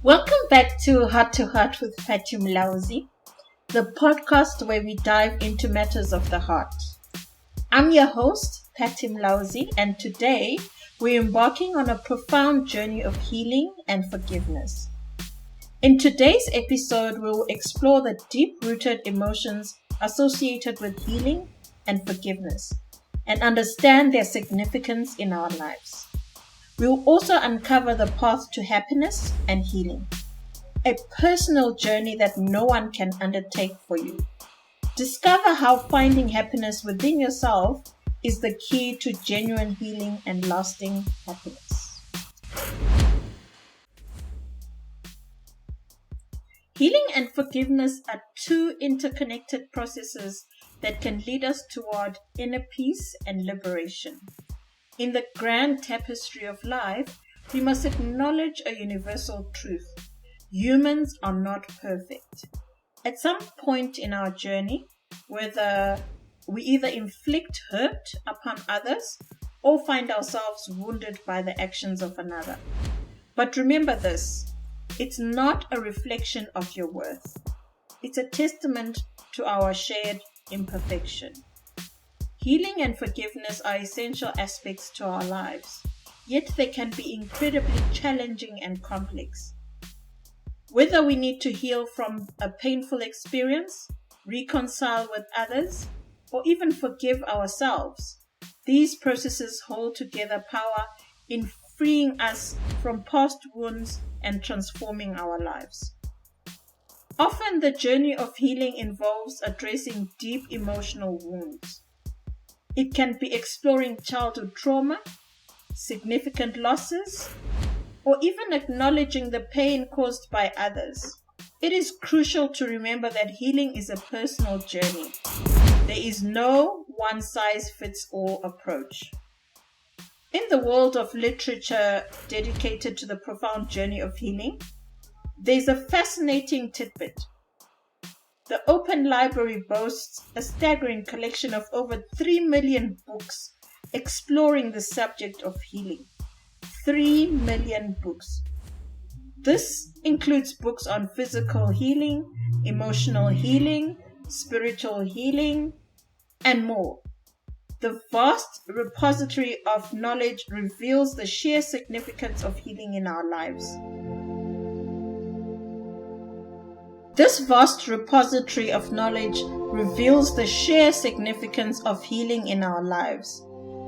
Welcome back to Heart with Fatim Lauzi, the podcast where we dive into matters of the heart. I'm your host, Fatim Lauzi, and today we're embarking on a profound journey of healing and forgiveness. In today's episode, we'll explore the deep-rooted emotions associated with healing and forgiveness and understand their significance in our lives. We'll also uncover the path to happiness and healing, a personal journey that no one can undertake for you. Discover how finding happiness within yourself is the key to genuine healing and lasting happiness. Healing and forgiveness are two interconnected processes that can lead us toward inner peace and liberation. In the grand tapestry of life, we must acknowledge a universal truth. Humans are not perfect. At some point in our journey, whether we either inflict hurt upon others or find ourselves wounded by the actions of another. But remember this, it's not a reflection of your worth. It's a testament to our shared imperfection. Healing and forgiveness are essential aspects to our lives, yet they can be incredibly challenging and complex. Whether we need to heal from a painful experience, reconcile with others, or even forgive ourselves, these processes hold together power in freeing us from past wounds and transforming our lives. Often the journey of healing involves addressing deep emotional wounds. It can be exploring childhood trauma, significant losses, or even acknowledging the pain caused by others. It is crucial to remember that healing is a personal journey. There is no one-size-fits-all approach. In the world of literature dedicated to the profound journey of healing, there's a fascinating tidbit. The Open Library boasts a staggering collection of over 3 million books exploring the subject of healing. 3 million books. This includes books on physical healing, emotional healing, spiritual healing, and more. The vast repository of knowledge reveals the sheer significance of healing in our lives. This vast repository of knowledge reveals the sheer significance of healing in our lives,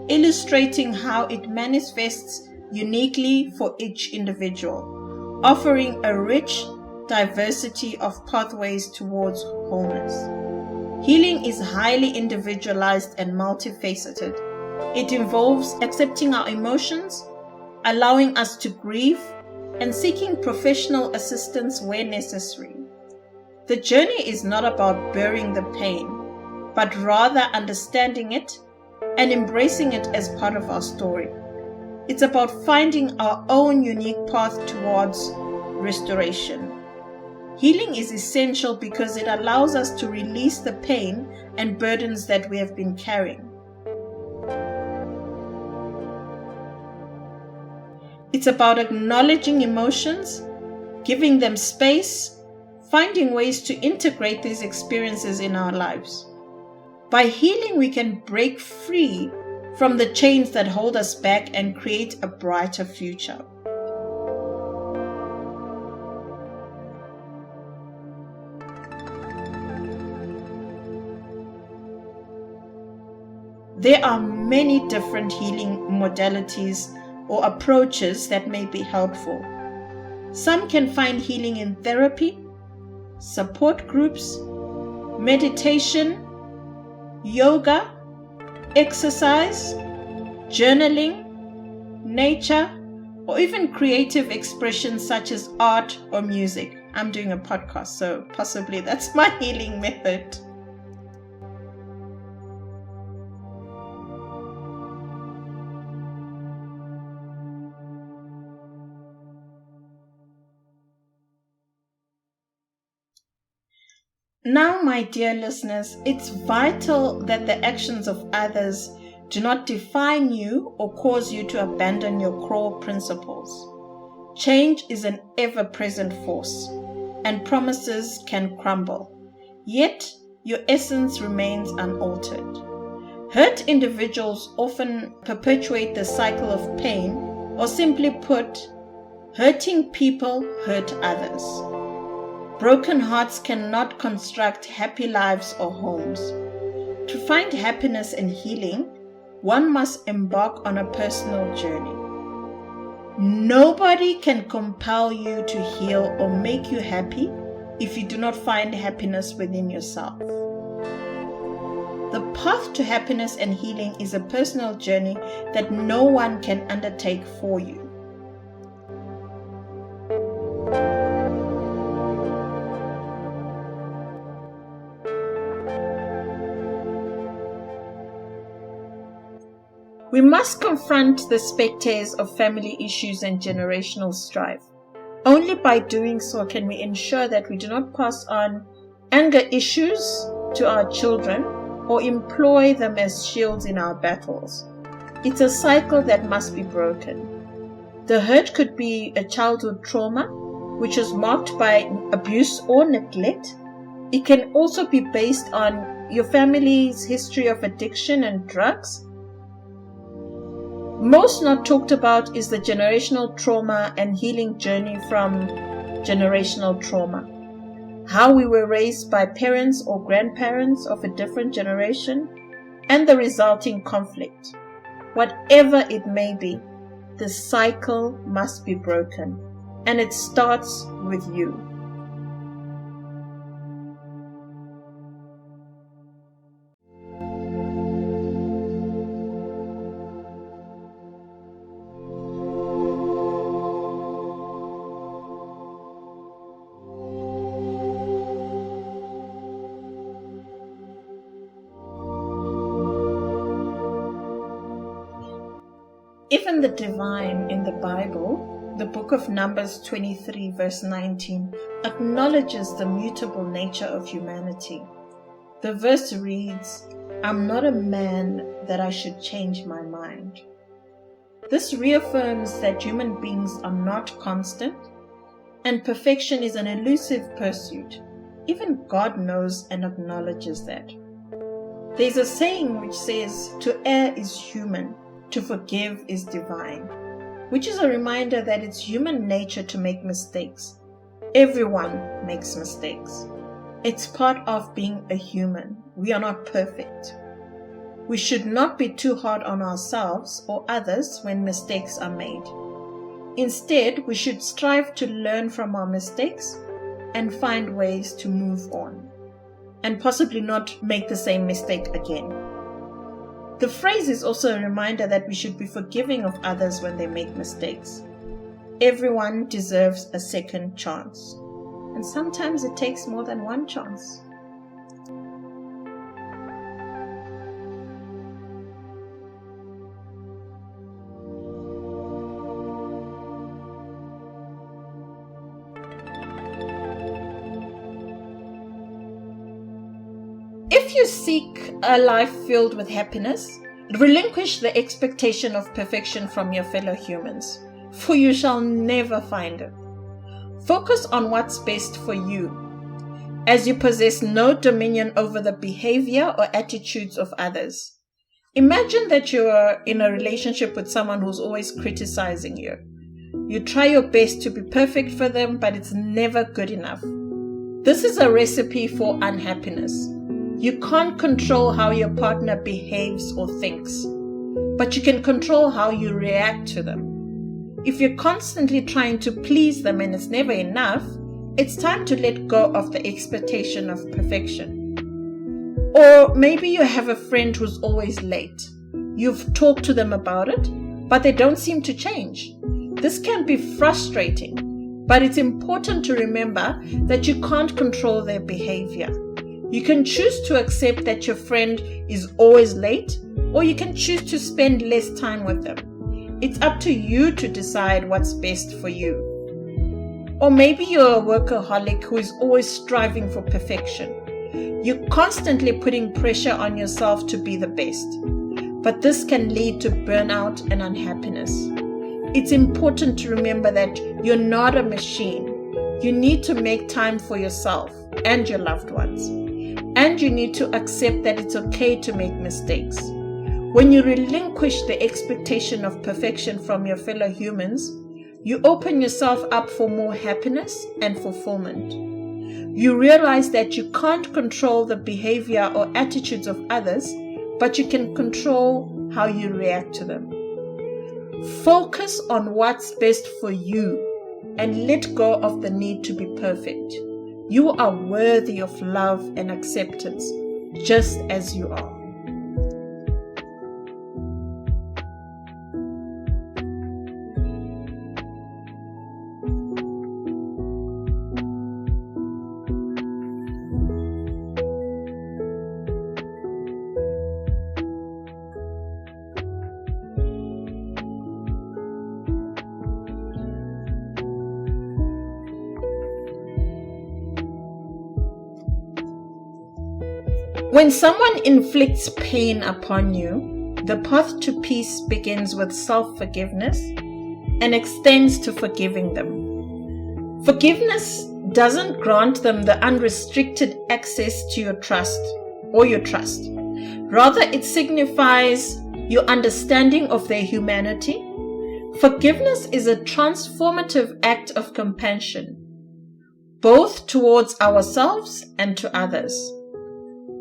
illustrating how it manifests uniquely for each individual, offering a rich diversity of pathways towards wholeness. Healing is highly individualized and multifaceted. It involves accepting our emotions, allowing us to grieve, and seeking professional assistance where necessary. The journey is not about burying the pain, but rather understanding it and embracing it as part of our story. It's about finding our own unique path towards restoration. Healing is essential because it allows us to release the pain and burdens that we have been carrying. It's about acknowledging emotions, giving them space, finding ways to integrate these experiences in our lives. By healing, we can break free from the chains that hold us back and create a brighter future. There are many different healing modalities or approaches that may be helpful. Some can find healing in therapy, support groups, meditation, yoga, exercise, journaling, nature, or even creative expressions such as art or music. I'm doing a podcast, so possibly that's my healing method. Now, my dear listeners, it's vital that the actions of others do not define you or cause you to abandon your core principles. Change is an ever-present force, and promises can crumble. Yet, your essence remains unaltered. Hurt individuals often perpetuate the cycle of pain, or simply put, hurting people hurt others. Broken hearts cannot construct happy lives or homes. To find happiness and healing, one must embark on a personal journey. Nobody can compel you to heal or make you happy if you do not find happiness within yourself. The path to happiness and healing is a personal journey that no one can undertake for you. We must confront the specters of family issues and generational strife. Only by doing so can we ensure that we do not pass on anger issues to our children or employ them as shields in our battles. It's a cycle that must be broken. The hurt could be a childhood trauma, which is marked by abuse or neglect. It can also be based on your family's history of addiction and drugs. Most not talked about is the generational trauma and healing journey from generational trauma. How we were raised by parents or grandparents of a different generation and the resulting conflict. Whatever it may be, the cycle must be broken, and it starts with you. Even the divine in the Bible, the book of Numbers 23 verse 19, acknowledges the mutable nature of humanity. The verse reads, "I'm not a man that I should change my mind." This reaffirms that human beings are not constant, and perfection is an elusive pursuit. Even God knows and acknowledges that. There's a saying which says, "To err is human, to forgive is divine," which is a reminder that it's human nature to make mistakes. Everyone makes mistakes. It's part of being a human. We are not perfect. We should not be too hard on ourselves or others when mistakes are made. Instead, we should strive to learn from our mistakes and find ways to move on, and possibly not make the same mistake again. The phrase is also a reminder that we should be forgiving of others when they make mistakes. Everyone deserves a second chance, and sometimes it takes more than one chance. If you seek a life filled with happiness, relinquish the expectation of perfection from your fellow humans, for you shall never find it. Focus on what's best for you, as you possess no dominion over the behavior or attitudes of others. Imagine that you are in a relationship with someone who's always criticizing you. You try your best to be perfect for them, but it's never good enough. This is a recipe for unhappiness. You can't control how your partner behaves or thinks, but you can control how you react to them. If you're constantly trying to please them and it's never enough, it's time to let go of the expectation of perfection. Or maybe you have a friend who's always late. You've talked to them about it, but they don't seem to change. This can be frustrating, but it's important to remember that you can't control their behavior. You can choose to accept that your friend is always late, or you can choose to spend less time with them. It's up to you to decide what's best for you. Or maybe you're a workaholic who is always striving for perfection. You're constantly putting pressure on yourself to be the best. But this can lead to burnout and unhappiness. it's important to remember that you're not a machine. You need to make time for yourself and your loved ones. And you need to accept that it's okay to make mistakes. When you relinquish the expectation of perfection from your fellow humans, you open yourself up for more happiness and fulfillment. You realize that you can't control the behavior or attitudes of others, but you can control how you react to them. Focus on what's best for you and let go of the need to be perfect. You are worthy of love and acceptance, just as you are. When someone inflicts pain upon you, the path to peace begins with self-forgiveness and extends to forgiving them. Forgiveness doesn't grant them the unrestricted access to your trust. Rather, it signifies your understanding of their humanity. Forgiveness is a transformative act of compassion, both towards ourselves and to others,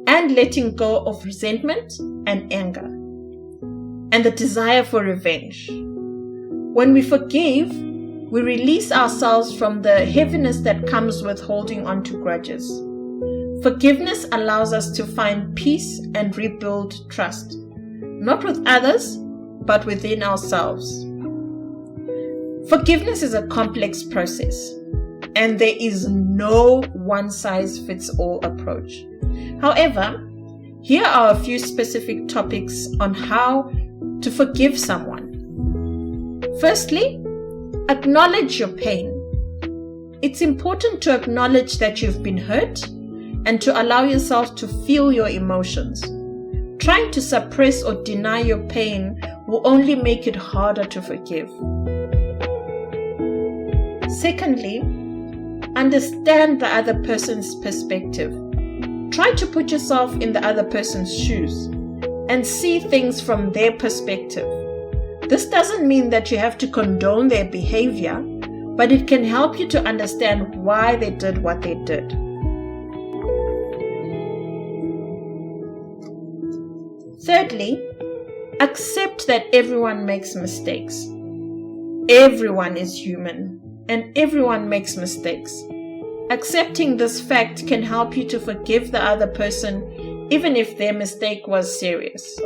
and letting go of resentment and anger, and the desire for revenge. When we forgive, we release ourselves from the heaviness that comes with holding on to grudges. Forgiveness allows us to find peace and rebuild trust, not with others, but within ourselves. Forgiveness is a complex process, and there is no one-size-fits-all approach. However, here are a few specific topics on how to forgive someone. Firstly, acknowledge your pain. It's important to acknowledge that you've been hurt and to allow yourself to feel your emotions. Trying to suppress or deny your pain will only make it harder to forgive. Secondly, understand the other person's perspective. Try to put yourself in the other person's shoes and see things from their perspective. This doesn't mean that you have to condone their behavior, but it can help you to understand why they did what they did. Thirdly, accept that everyone makes mistakes. Everyone is human, and everyone makes mistakes. Accepting this fact can help you to forgive the other person, even if their mistake was serious.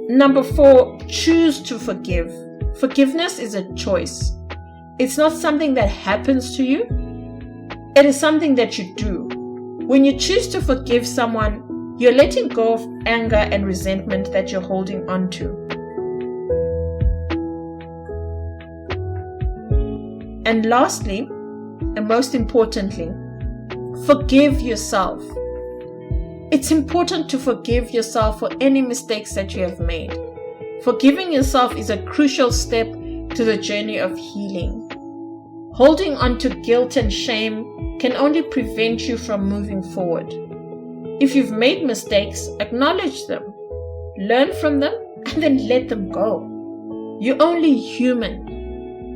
Number 4, choose to forgive. Forgiveness is a choice. It's not something that happens to you. It is something that you do. When you choose to forgive someone, you're letting go of anger and resentment that you're holding on to. And lastly, and most importantly, forgive yourself. It's important to forgive yourself for any mistakes that you have made. Forgiving yourself is a crucial step to the journey of healing. Holding on to guilt and shame can only prevent you from moving forward. If you've made mistakes, acknowledge them, learn from them, and then let them go. You're only human,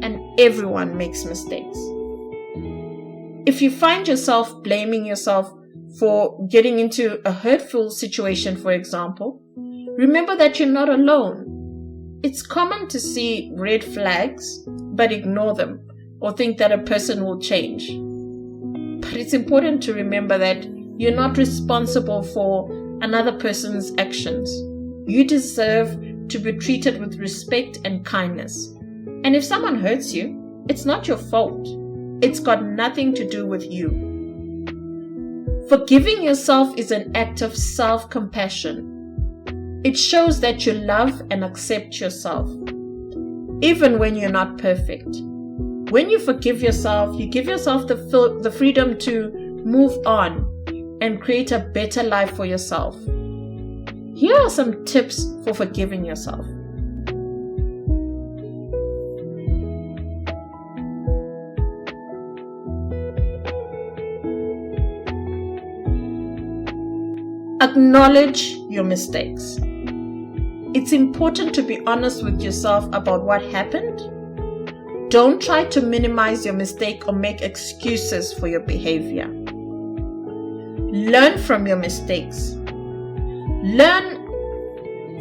and everyone makes mistakes. If you find yourself blaming yourself for getting into a hurtful situation, for example, remember that you're not alone. It's common to see red flags, but ignore them or think that a person will change. But it's important to remember that you're not responsible for another person's actions. You deserve to be treated with respect and kindness. And if someone hurts you, it's not your fault. It's got nothing to do with you. Forgiving yourself is an act of self-compassion. It shows that you love and accept yourself, even when you're not perfect. When you forgive yourself, you give yourself the freedom to move on and create a better life for yourself. Here are some tips for forgiving yourself. Acknowledge your mistakes. It's important to be honest with yourself about what happened. Don't try to minimize your mistake or make excuses for your behavior. Learn from your mistakes. Learn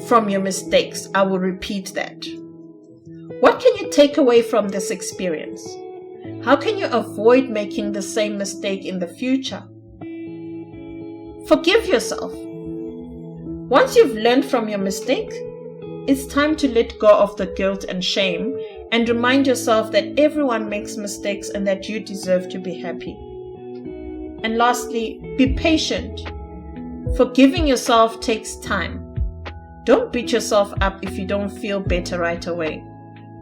from your mistakes. I will repeat that. What can you take away from this experience? How can you avoid making the same mistake in the future? Forgive yourself. Once you've learned from your mistake, it's time to let go of the guilt and shame and remind yourself that everyone makes mistakes and that you deserve to be happy. And lastly, be patient. Forgiving yourself takes time. Don't beat yourself up if you don't feel better right away.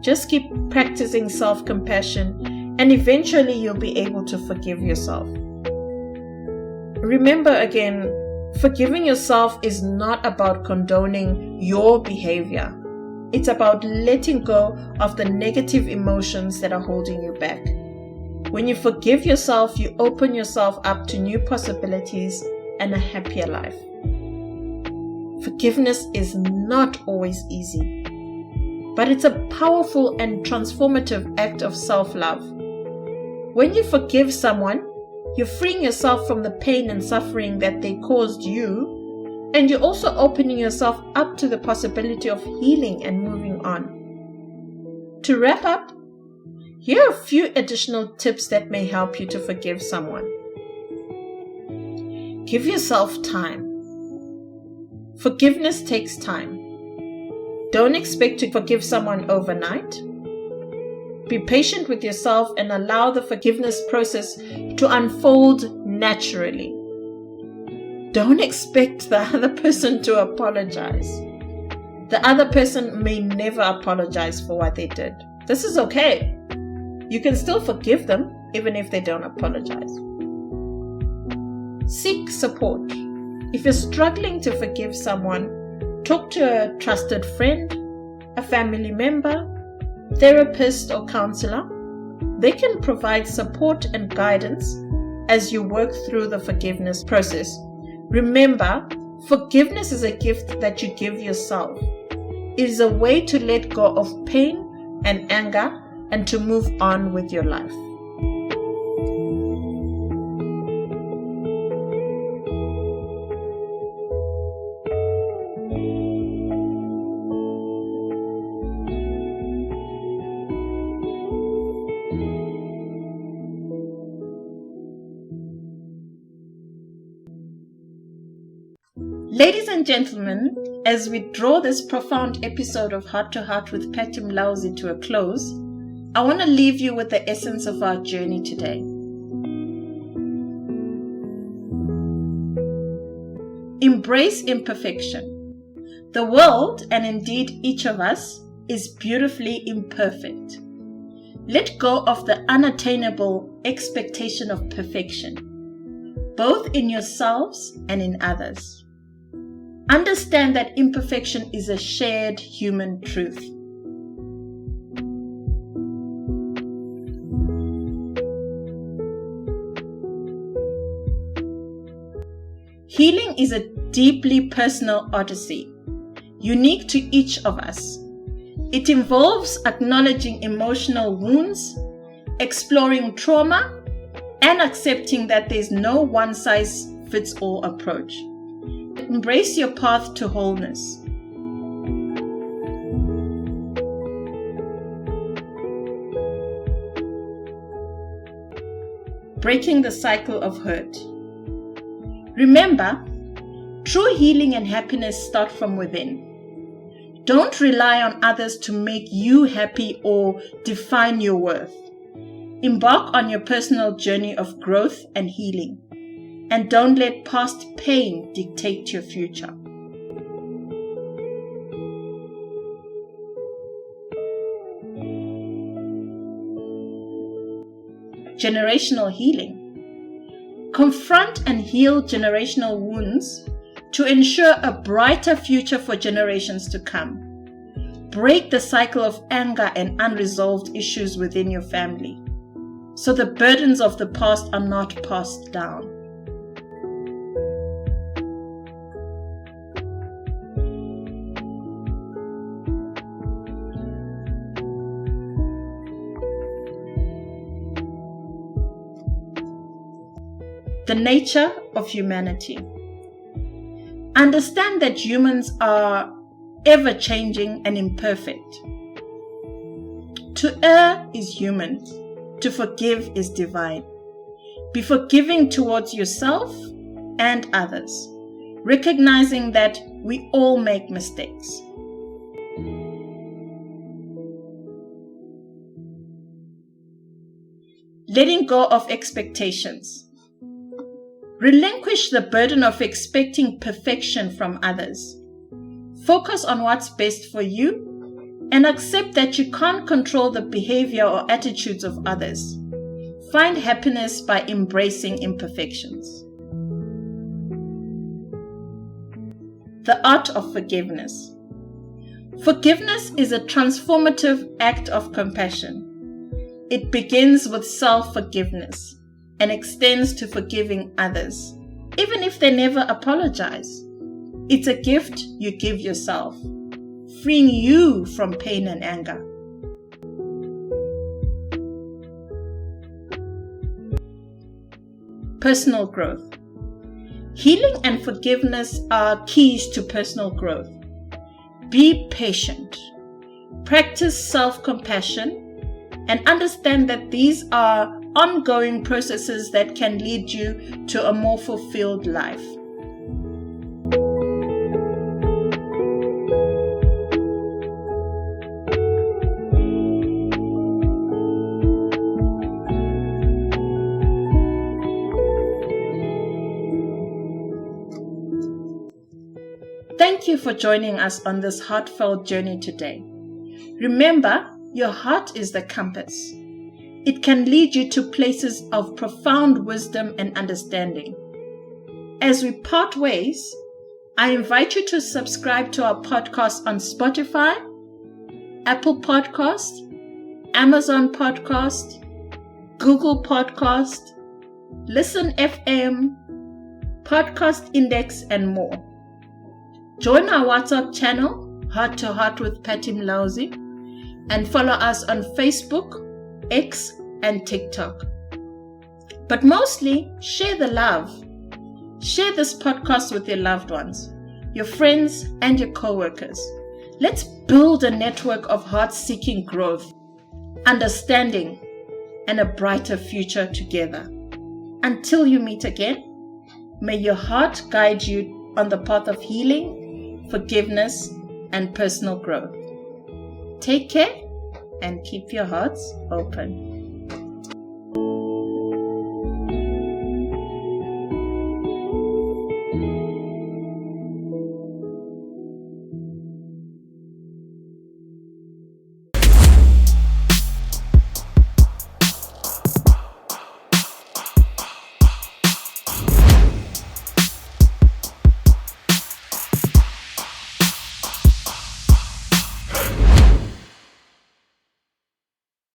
Just keep practicing self-compassion and eventually you'll be able to forgive yourself. Remember again, forgiving yourself is not about condoning your behavior. It's about letting go of the negative emotions that are holding you back. When you forgive yourself, you open yourself up to new possibilities and a happier life. Forgiveness is not always easy, but it's a powerful and transformative act of self-love. When you forgive someone, you're freeing yourself from the pain and suffering that they caused you, and you're also opening yourself up to the possibility of healing and moving on. To wrap up, here are a few additional tips that may help you to forgive someone. Give yourself time. Forgiveness takes time. Don't expect to forgive someone overnight. Be patient with yourself and allow the forgiveness process to unfold naturally. Don't expect the other person to apologize. The other person may never apologize for what they did. This is okay. You can still forgive them even if they don't apologize. Seek support. If you're struggling to forgive someone, talk to a trusted friend, a family member, therapist or counselor. They can provide support and guidance as you work through the forgiveness process. Remember, forgiveness is a gift that you give yourself. It is a way to let go of pain and anger and to move on with your life. Ladies and gentlemen, as we draw this profound episode of Heart to Heart with Patty Mlauzi to a close, I want to leave you with the essence of our journey today. Embrace imperfection. The world, and indeed each of us, is beautifully imperfect. Let go of the unattainable expectation of perfection, both in yourselves and in others. Understand that imperfection is a shared human truth. Healing is a deeply personal odyssey, unique to each of us. It involves acknowledging emotional wounds, exploring trauma, and accepting that there's no one-size-fits-all approach. Embrace your path to wholeness. Breaking the cycle of hurt. Remember, true healing and happiness start from within. Don't rely on others to make you happy or define your worth. Embark on your personal journey of growth and healing. And don't let past pain dictate your future. Generational healing. Confront and heal generational wounds to ensure a brighter future for generations to come. Break the cycle of anger and unresolved issues within your family, so the burdens of the past are not passed down. The nature of humanity. Understand that humans are ever-changing and imperfect. To err is human. To forgive is divine. Be forgiving towards yourself and others, recognizing that we all make mistakes. Letting go of expectations. Relinquish the burden of expecting perfection from others. Focus on what's best for you and accept that you can't control the behavior or attitudes of others. Find happiness by embracing imperfections. The art of forgiveness. Forgiveness is a transformative act of compassion. It begins with self-forgiveness and extends to forgiving others, even if they never apologize. It's a gift you give yourself, freeing you from pain and anger. Personal growth. Healing and forgiveness are keys to personal growth. Be patient. Practice self-compassion and understand that these are ongoing processes that can lead you to a more fulfilled life. Thank you for joining us on this heartfelt journey today. Remember, your heart is the compass. It can lead you to places of profound wisdom and understanding. As we part ways, I invite you to subscribe to our podcast on Spotify, Apple Podcast, Amazon Podcast, Google Podcast, Listen FM, Podcast Index, and more. Join our WhatsApp channel, Heart to Heart with Patty Mlauzi, and follow us on Facebook, X, and TikTok. But mostly, share the love. Share this podcast with your loved ones, your friends, and your co-workers. Let's build a network of heart-seeking growth, understanding, and a brighter future together. Until you meet again, may your heart guide you on the path of healing, forgiveness, and personal growth. Take care and keep your hearts open.